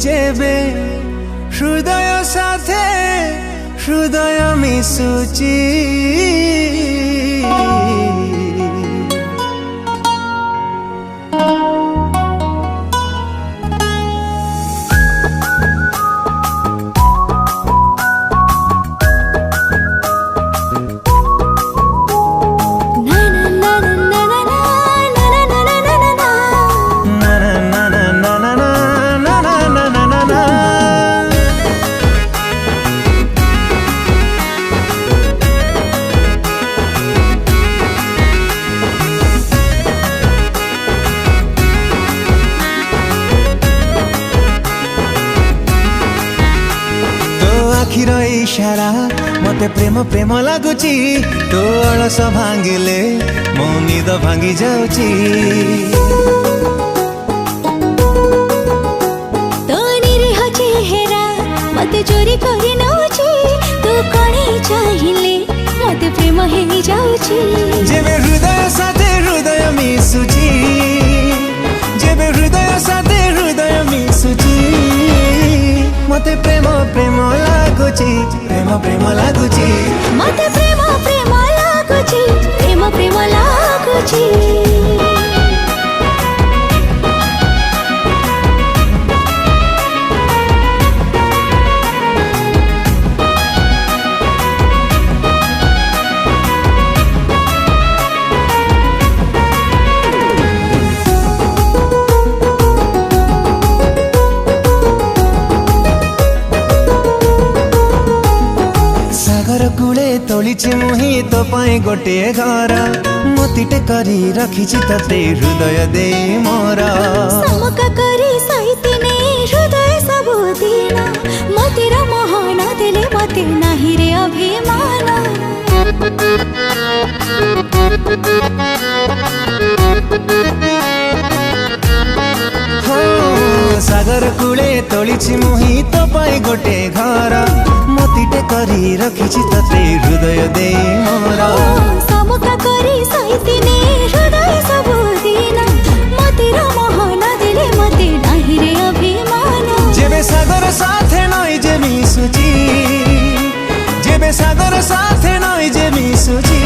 जेबे हृदय साथे हृदय मिशुची आखिर इशारा मते प्रेम प्रेम लागुची तो अलस भांगिले मो निद भांगी जाउची तो निरीह चेहरा मते चोरी करी नउची तू कोणी चाहिले मते प्रेम हेई जाउची जेबे हृदय साथे हृदय मिशुची जेबे हृदय साथे हृदय मिशुची मते प्रेम प्रेम लागुची प्रेम प्रेम लागुची मते प्रेम प्रेम लागुची प्रेम प्रेम लागुची कूले तोलिछि मुही तो पाए गोटे घर मोतीटे करी रखिछि तते हृदय दे मोरा समका करी सहितिने हृदय सबुदिन मतिर मोहन देले मते नाही रे अभिमान सागर कूले तोलिछि मुही तो पाए गोटे घर मोतीटे करी रखिछि तते हृदय दे मोरा समका करी सहितिने हृदय सबुदिन मतिर मोहन देले मते नाही रे अभिमान जेबे सागर साथे नई जे मिशुची जेबे सागर साथे नई जे मिशुची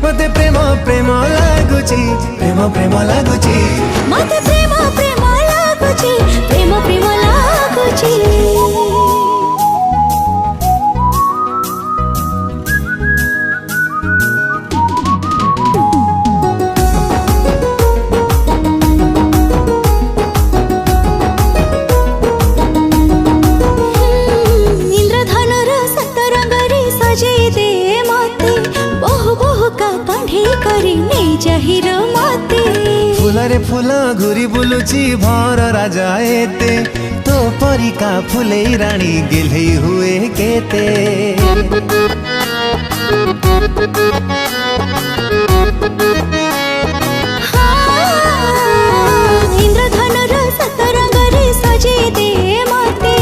मते प्रेम प्रेम लागुची प्रेम प्रेम लागुची मते प्रेम प्रेम लागुची प्रेम प्रेम लागुची फुलरे फुल घुरी बुलुची भर राजा एते तो परिका फुले रानी गेलै हुए केते इंद्रधनुर सतरंगरे सजे दे मते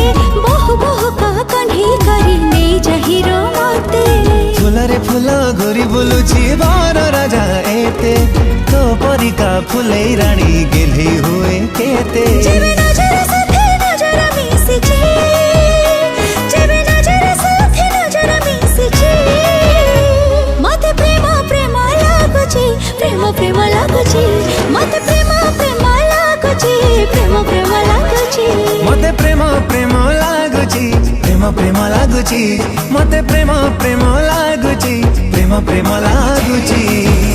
बहु बहु का कन्ही करी नै जहिरो मते फुलरे फुल घुरी बुलुची भर राजा एते तो परिका फुले रानी गेलै हुए केते जेबे नजर साथे नजर मिसिची जेबे नजर साथे नजर मिसिची मते प्रेम प्रेम लागुची प्रेम प्रेम लागुची मते प्रेम प्रेम लागुची प्रेम प्रेम लागुची मते प्रेम प्रेम लागुची प्रेम प्रेम लागुची मते प्रेम प्रेम लागुची प्रेम प्रेम लागुची।